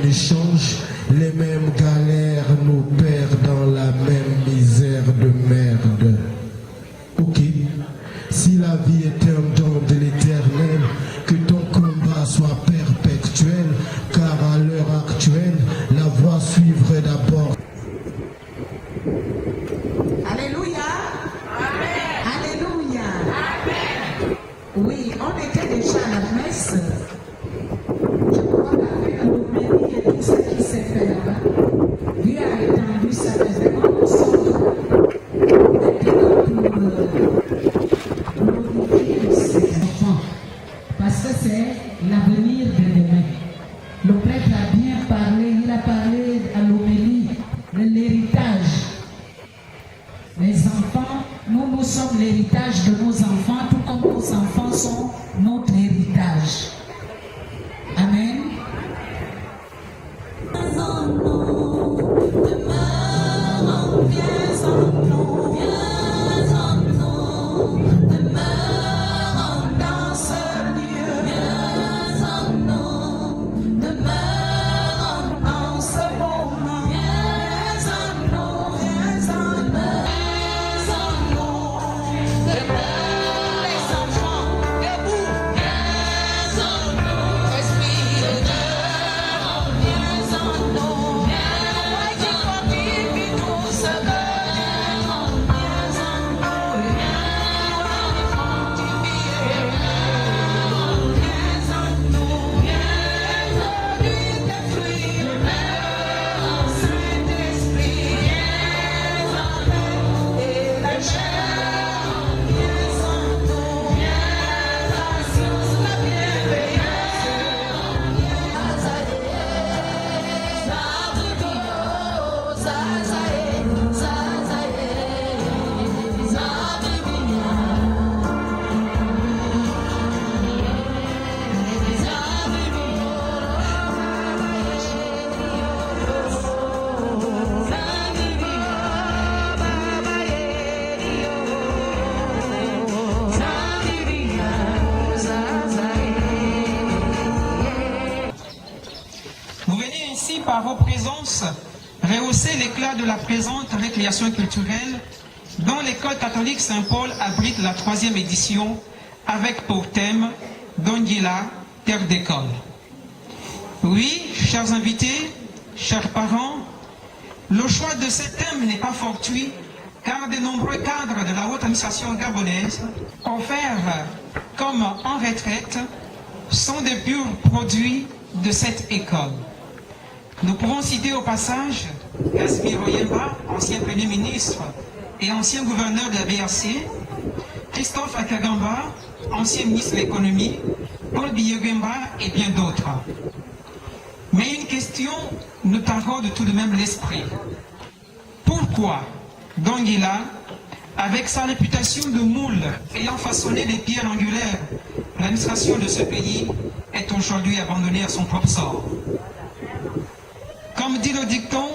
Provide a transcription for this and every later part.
échange, les mêmes galères nous perdent dans la même misère de merde. Ok, si la vie est un don de l'éternel, que ton combat soit perpétuel, car à l'heure actuelle, la voie suivrait d'abord. Alléluia. Amen. Alléluia. Amen. Oui, on était déjà à la messe. Je crois qu'avec l'homélie et tout ce qui s'est fait là-bas, Dieu a étendu sa réserve au centre. Pour glorifier ses enfants. Parce que c'est l'avenir de demain. Le prêtre a bien parlé, il a parlé à l'homélie de l'héritage. Les enfants, nous sommes l'héritage de nos enfants, tout comme nos enfants sont notre héritage. Amen. Par vos présences, rehausser l'éclat de la présente récréation culturelle dont l'école catholique Saint-Paul abrite la 3e édition avec pour thème Donguila, terre d'école. Oui, chers invités, chers parents, le choix de ce thème n'est pas fortuit car de nombreux cadres de la haute administration gabonaise, offerts comme en retraite, sont des purs produits de cette école. Nous pouvons citer au passage Casimiro Yemba, ancien Premier ministre et ancien gouverneur de la BRC, Christophe Akagamba, ancien ministre de l'économie, Paul Biyogemba et bien d'autres. Mais une question nous taraude tout de même l'esprit. Pourquoi Donguila, avec sa réputation de moule ayant façonné les pierres angulaires, l'administration de ce pays est aujourd'hui abandonnée à son propre sort? Comme dit le dicton,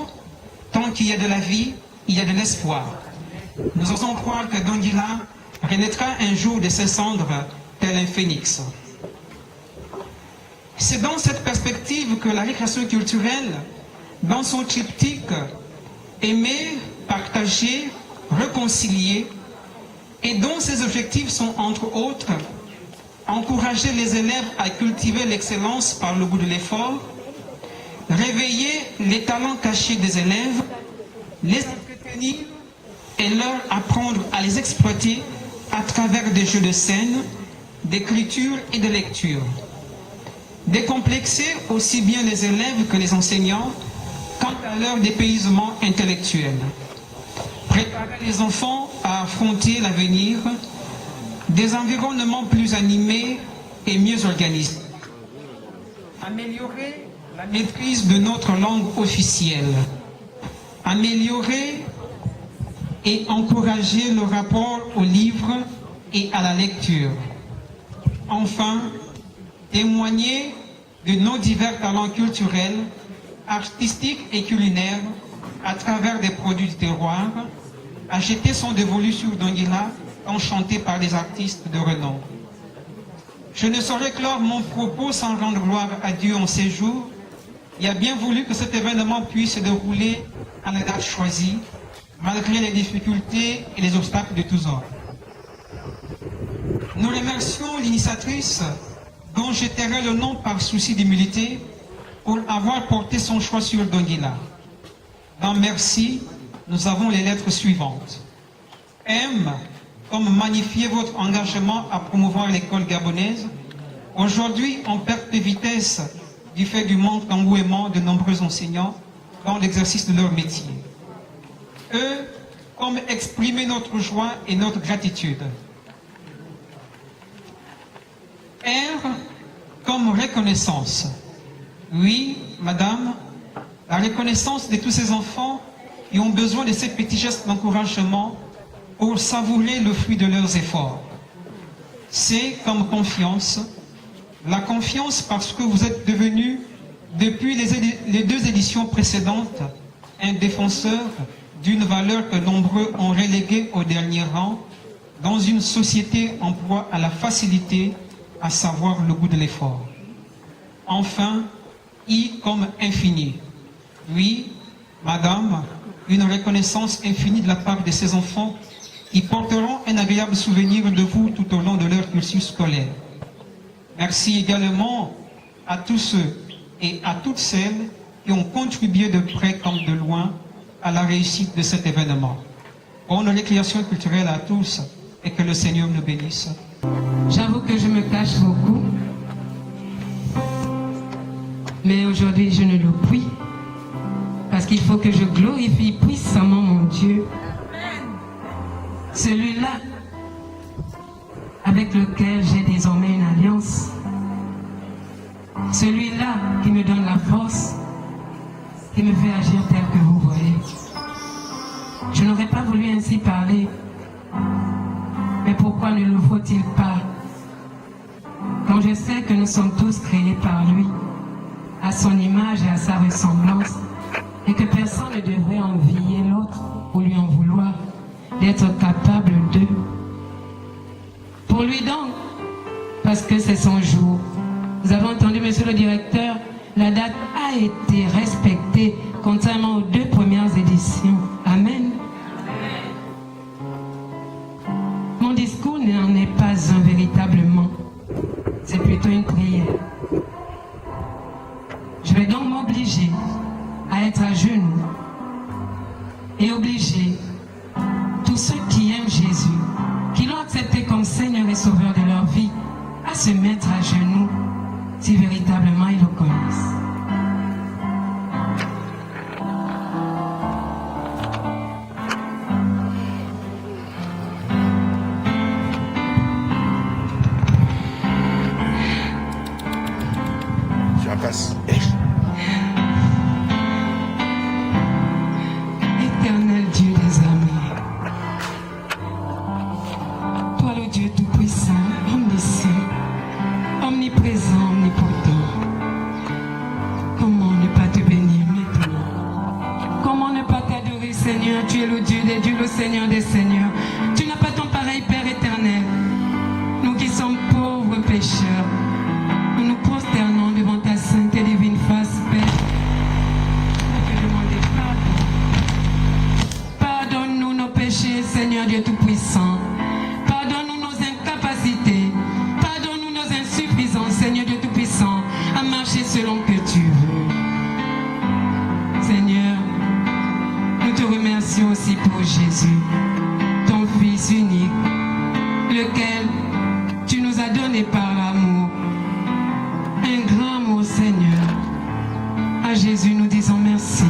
tant qu'il y a de la vie, il y a de l'espoir. Nous osons croire que Donguila renaîtra un jour de ses cendres tel un phénix. C'est dans cette perspective que la récréation culturelle, dans son triptyque aimer, partager, réconcilier, et dont ses objectifs sont entre autres encourager les élèves à cultiver l'excellence par le goût de l'effort, réveiller les talents cachés des élèves, les entretenir et leur apprendre à les exploiter à travers des jeux de scène, d'écriture et de lecture. Décomplexer aussi bien les élèves que les enseignants quant à leur dépaysement intellectuel. Préparer les enfants à affronter l'avenir, des environnements plus animés et mieux organisés. Améliorer la maîtrise de notre langue officielle, améliorer et encourager le rapport au livre et à la lecture. Enfin, témoigner de nos divers talents culturels, artistiques et culinaires à travers des produits du terroir, acheter son dévolu sur Donguila, enchanté par des artistes de renom. Je ne saurais clore mon propos sans rendre gloire à Dieu en ces jours, et a bien voulu que cet événement puisse se dérouler à la date choisie, malgré les difficultés et les obstacles de tous ordres. Nous remercions l'initiatrice, dont je tairai le nom par souci d'humilité, pour avoir porté son choix sur Donguila. Dans merci, nous avons les lettres suivantes. M, comme magnifier votre engagement à promouvoir l'école gabonaise, aujourd'hui en perte de vitesse du fait du manque d'engouement de nombreux enseignants dans l'exercice de leur métier. E, comme exprimer notre joie et notre gratitude. R, comme reconnaissance. Oui, madame, la reconnaissance de tous ces enfants qui ont besoin de ces petits gestes d'encouragement pour savourer le fruit de leurs efforts. C, comme confiance. La confiance parce que vous êtes devenu, depuis les 2 éditions précédentes, un défenseur d'une valeur que nombreux ont reléguée au dernier rang dans une société en proie à la facilité, à savoir le goût de l'effort. Enfin, I comme infini. Oui, madame, une reconnaissance infinie de la part de ces enfants qui porteront un agréable souvenir de vous tout au long de leur cursus scolaire. Merci également à tous ceux et à toutes celles qui ont contribué de près comme de loin à la réussite de cet événement. Bonne récréation culturelle à tous et que le Seigneur nous bénisse. J'avoue que je me cache beaucoup, mais aujourd'hui je ne le puis, parce qu'il faut que je glorifie puissamment mon Dieu, celui-là avec lequel j'ai désormais une alliance, celui-là qui me donne la force, qui me fait agir tel que vous voyez. Je n'aurais pas voulu ainsi parler, mais pourquoi ne le faut-il pas? Quand je sais que nous sommes tous créés par lui, à son image et à sa ressemblance, et que personne ne devrait envier l'autre ou lui en vouloir, d'être capable d'eux. Pour lui donc, parce que c'est son jour. Vous avez entendu, monsieur le directeur, la date a été respectée, contrairement aux 2 premières éditions. Amen. Mon discours n'en est pas un véritablement. C'est plutôt une prière. Je vais donc m'obliger à être à genoux et obliger tous ceux qui aiment Jésus, qui l'ont accepté comme Seigneur et Sauveur de leur vie, à se mettre à genoux si véritablement ils le connaissent. Éternel Dieu des armées, toi le Dieu tout-puissant, omniscient, omniprésent, omnipotent, comment ne pas te bénir maintenant? Comment ne pas t'adorer, Seigneur? Tu es le Dieu des dieux, le Seigneur des seigneurs. Tu n'as pas ton pareil, Père éternel. Nous qui sommes pauvres pécheurs, nous nous prosternons devant ta sainte et divine face, Père, pour te demander pardon. Pardonne-nous nos péchés, Seigneur Dieu Tout-Puissant. Pardonne-nous nos incapacités. Pardonne-nous nos insuffisances, Seigneur Dieu Tout-Puissant, à marcher selon que tu veux. Seigneur, nous te remercions aussi pour Jésus, ton Fils unique, lequel tu nous as donné par amour. Un grand mot, Seigneur. À Jésus, nous disons merci.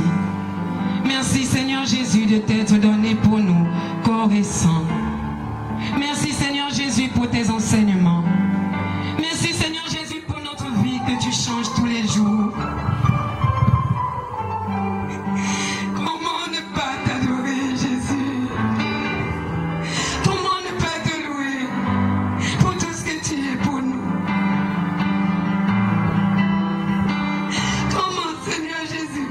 Merci, Seigneur Jésus, de t'être donné pour nous, corps et sang. Merci, Seigneur Jésus, pour tes enseignements. Merci, Seigneur Jésus, pour notre vie que tu changes tous les jours. Comment ne pas t'adorer, Jésus? Comment ne pas te louer pour tout ce que tu es pour nous? Comment, Seigneur Jésus,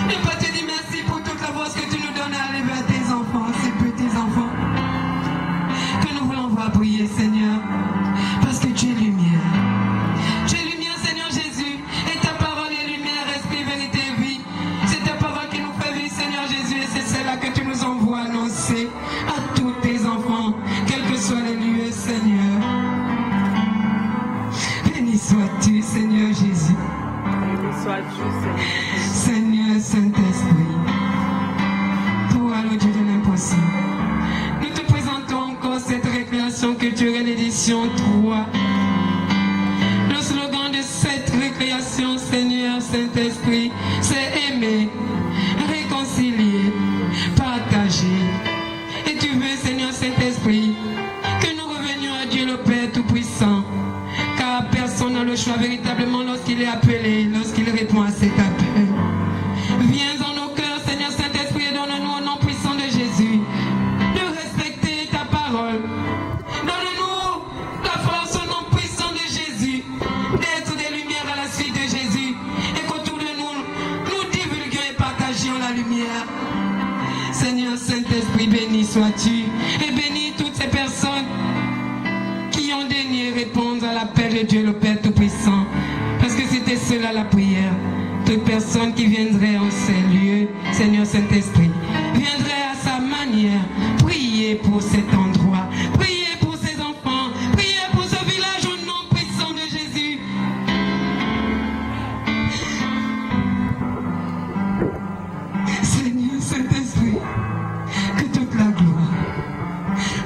ne pas te dire merci pour toute la force que tu nous donnes à élever tes enfants, ces petits enfants que nous voulons voir briller. Seigneur Saint-Esprit, toi le Dieu de l'impossible, nous te présentons encore cette récréation culturelle édition 3. Le slogan de cette récréation, Seigneur Saint-Esprit, c'est aimer, réconcilier, partager. Et tu veux, Seigneur Saint-Esprit, que nous revenions à Dieu le Père Tout-Puissant, car personne n'a le choix véritablement lorsqu'il est appelé, lorsqu'il répond à cet appel. Viens en nos cœurs, Seigneur Saint-Esprit, et donne-nous au nom puissant de Jésus de respecter ta parole. Donne-nous la force au nom puissant de Jésus d'être des lumières à la suite de Jésus et qu'autour de nous, nous divulguions et partagions la lumière. Seigneur Saint-Esprit, béni sois-tu et bénis toutes ces personnes qui ont daigné répondre à l'appel de Dieu le Père Tout-Puissant, parce que c'était cela la prière. Toute personne qui viendrait en ces lieux, Seigneur Saint-Esprit, viendrait à sa manière prier pour cet endroit, prier pour ses enfants, prier pour ce village au nom puissant de Jésus. Seigneur Saint-Esprit, que toute la gloire,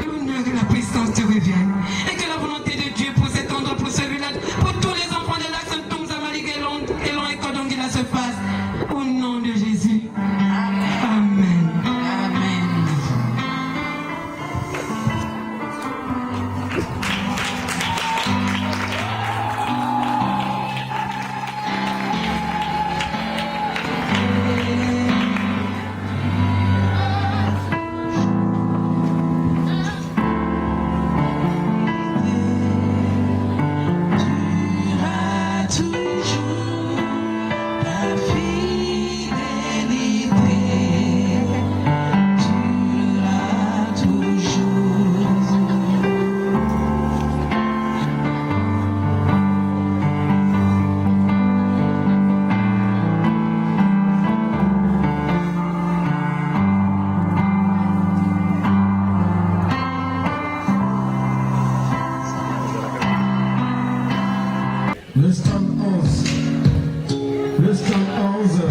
l'honneur et la puissance te reviennent, et que la volonté de Dieu pour cet endroit, pour ce village, pour tous les enfants de l'Axe, Toumza, Malik, Elon et Kodongila se fasse, au nom de Jésus. Amen. Amen. Le stand 11. Le stand 11.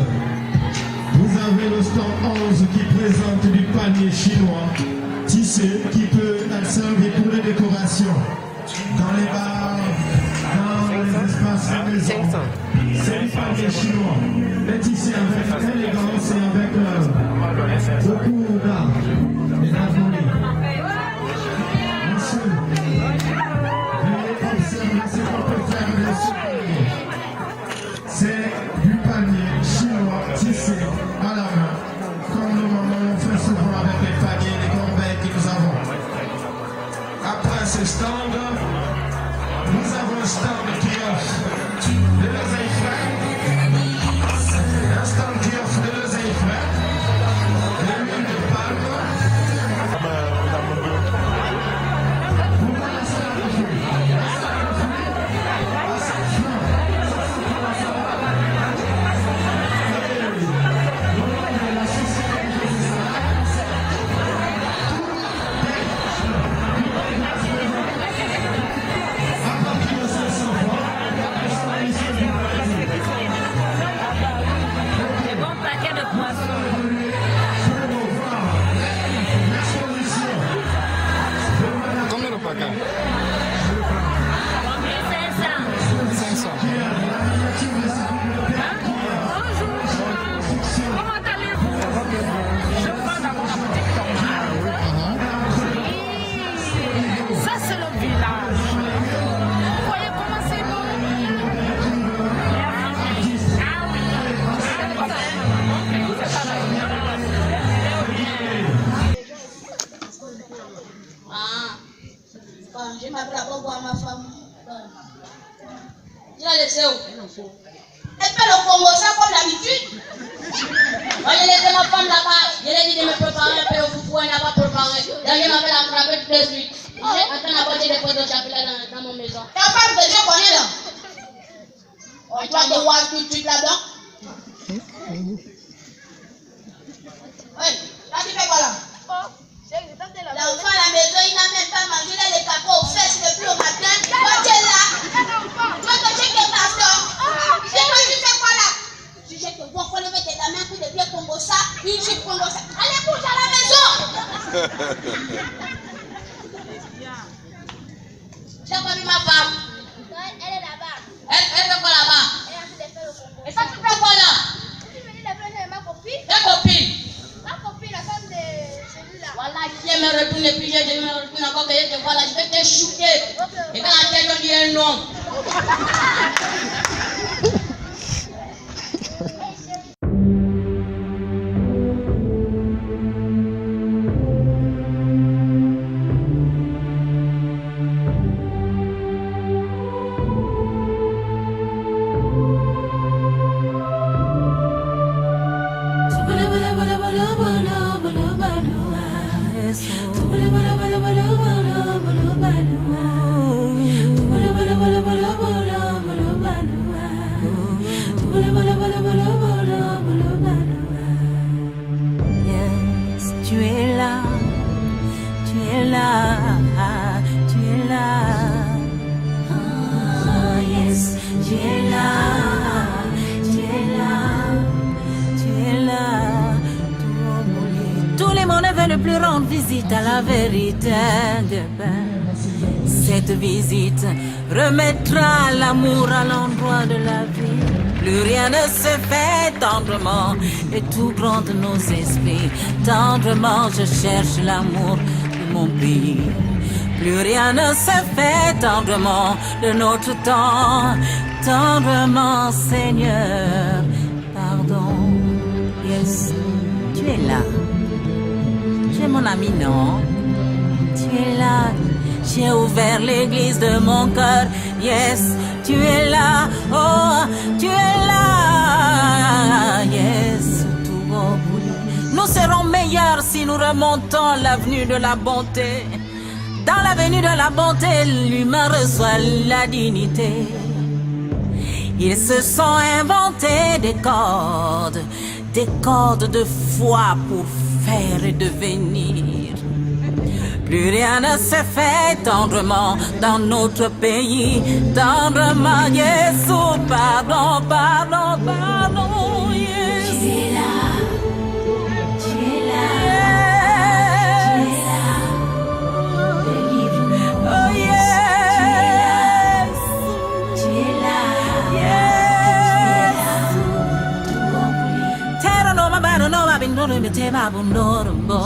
Vous avez le stand 11 qui présente du panier chinois tissé qui peut être servi pour les décorations. Dans les bars, dans les espaces à maison. C'est du panier chinois. Mais tissé avec élégance et avec beaucoup d'art et d'harmonie. Monsieur, veuillez observer ce qu'on peut faire de ce panier. C'est du panier chinois tissé à la main, comme nous on fait souvent avec les paniers et les corbeilles que nous avons. Après ce stand, nous avons un stand qui offre de l'oseille frais, un stand qui offre de l'oseille frais, de l'huile de palme. Vous connaissez la fruit. Je m'appelle à voir ma femme. Il a laissé où? Elle fait le Congo, ça comme d'habitude. Moi, j'ai laissé ma femme là-bas. Je lui ai dit de me préparer un peu au foufou, elle n'a pas préparé. Donc, je m'appelle à frapper toutes les suites. Maintenant, à côté des photos de chapelet dans mon maison. Ta femme que je connais là. On va te voir tout de suite là-dedans. Oui, là, tu fais quoi là? L'enfant à la maison, il n'a même pas mangé, il a les capots aux fesses depuis le matin. Toi, tu es là. Toi, tu es là. C'est toi, tu fais quoi là? Une chic Congo. Allez, couche à la maison. J'ai pas vu ma femme. Non, elle est là-bas. Elle fait quoi là-bas? Elle a fait des feux au Congo. Et ça, tu fais quoi là? Je suis venue de faire ma copine. Ta copine. Ma copine, la femme de celui-là. Voilà, qui me retourne et puis je me retourne encore que je te vois là, je vais te shooter. Et quand la tête, on dit un nom. Ne plus rendre visite à la vérité. Cette visite remettra l'amour à l'endroit de la vie. Plus rien ne se fait tendrement et tout gronde nos esprits. Tendrement je cherche l'amour de mon pays. Plus rien ne se fait tendrement de notre temps. Tendrement Seigneur, pardon. Yes, tu es là. Tu es mon ami, non? Tu es là. J'ai ouvert l'église de mon cœur. Yes, tu es là. Oh, tu es là. Yes, tout au bout. Nous serons meilleurs si nous remontons l'avenue de la bonté. Dans l'avenue de la bonté, l'humain reçoit la dignité. Ils se sont inventés des cordes de foi pour faire et devenir. Plus rien ne se fait tendrement dans notre pays. Tendrement, yes, oh, pardon, pardon, pardon, yes. Tu es là, tu es là, tu es là, délivre-nous. Oh yes, tu es là, yes, tu es là, Terra no mabano no mabindoro me te babundoro bo.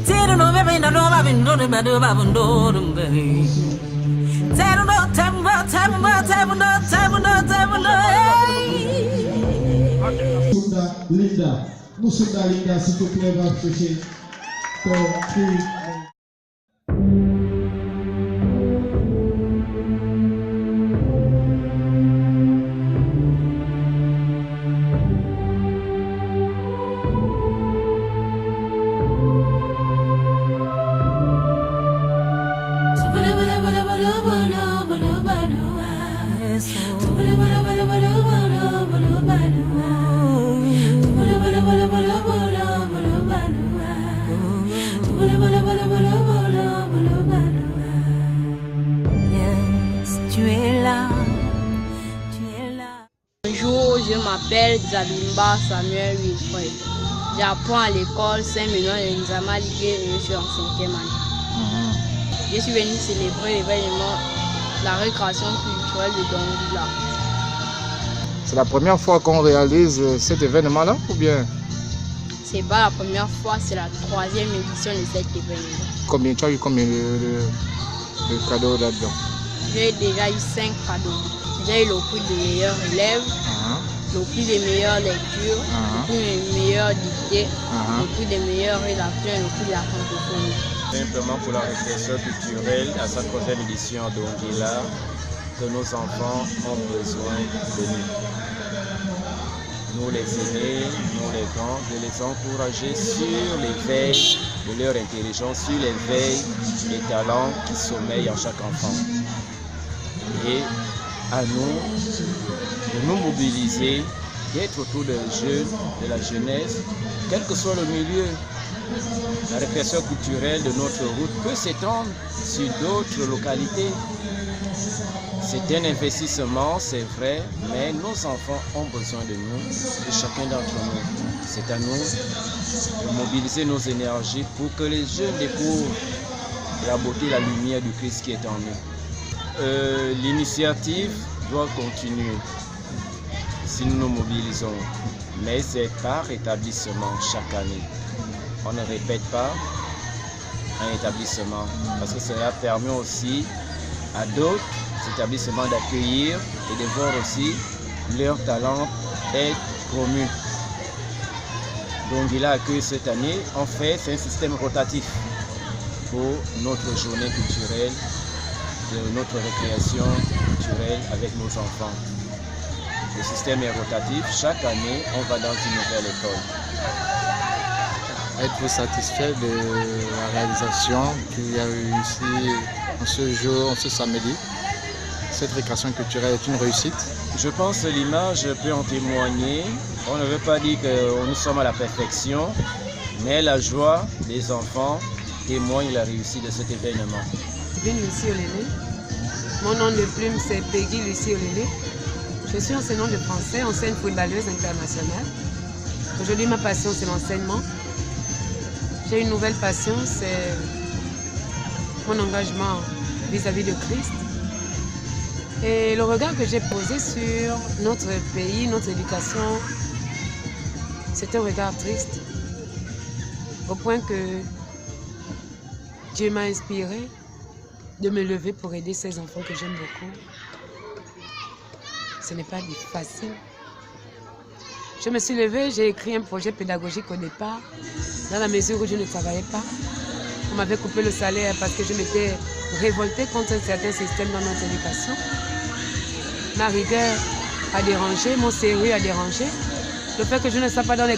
Terra no mabindoro me te babundoro be. Terra no Musunda Linda, s'il te plaît, va chercher ton fils. Bonjour, je m'appelle Zabimba Samuel Wilfred. J'apprends à l'école Saint-Ménon de Nzama Ligué et je suis en 5e année. Je suis venu célébrer l'événement, la récréation culturelle de Dongila. C'est la première fois qu'on réalise cet événement-là ou bien? C'est pas la première fois, c'est la 3e édition de cet événement. Combien tu as eu combien de cadeaux là-dedans? J'ai déjà eu 5 cadeaux. J'ai eu le prix de meilleur élève, le prix des meilleures lectures, le prix des meilleures dictées, le prix des meilleures rédactions et le prix de la francophonie. Simplement pour la récréation culturelle à sa 3e édition à Dongila, que nos enfants ont besoin de nous. Nous les aînés, nous les grands, de les encourager sur l'éveil de leur intelligence, sur l'éveil des talents qui sommeillent en chaque enfant. Et à nous de nous mobiliser, d'être autour des jeunes, de la jeunesse, quel que soit le milieu. La récréation culturelle de notre route peut s'étendre sur d'autres localités. C'est un investissement, c'est vrai, mais nos enfants ont besoin de nous, de chacun d'entre nous. C'est à nous de mobiliser nos énergies pour que les jeunes découvrent la beauté, la lumière du Christ qui est en nous. L'initiative doit continuer si nous nous mobilisons, mais c'est par établissement chaque année. On ne répète pas un établissement parce que cela permet aussi à d'autres établissements d'accueillir et de voir aussi leur talent être promu. Donc il a accueilli cette année, en fait c'est un système rotatif pour notre journée culturelle, notre récréation culturelle avec nos enfants. Le système est rotatif, chaque année on va dans une nouvelle école. Êtes-vous satisfait de la réalisation qu'il y a eu ici en ce jour, en ce samedi? Cette récréation culturelle est une réussite? Je pense que l'image peut en témoigner. On ne veut pas dire que nous sommes à la perfection, mais la joie des enfants témoigne de la réussite de cet événement. Je suis Lucie Olélé. Mon nom de plume c'est Peggy Lucie Olélé. Je suis enseignante de français, ancienne footballeuse internationale. Aujourd'hui ma passion c'est l'enseignement. J'ai une nouvelle passion, c'est mon engagement vis-à-vis de Christ. Et le regard que j'ai posé sur notre pays, notre éducation, c'est un regard triste. Au point que Dieu m'a inspiré de me lever pour aider ces enfants que j'aime beaucoup. Ce n'est pas facile. Je me suis levée, j'ai écrit un projet pédagogique au départ, dans la mesure où je ne travaillais pas. On m'avait coupé le salaire parce que je m'étais révoltée contre un certain système dans notre éducation. Ma rigueur a dérangé, mon sérieux a dérangé. Le fait que je ne sois pas dans les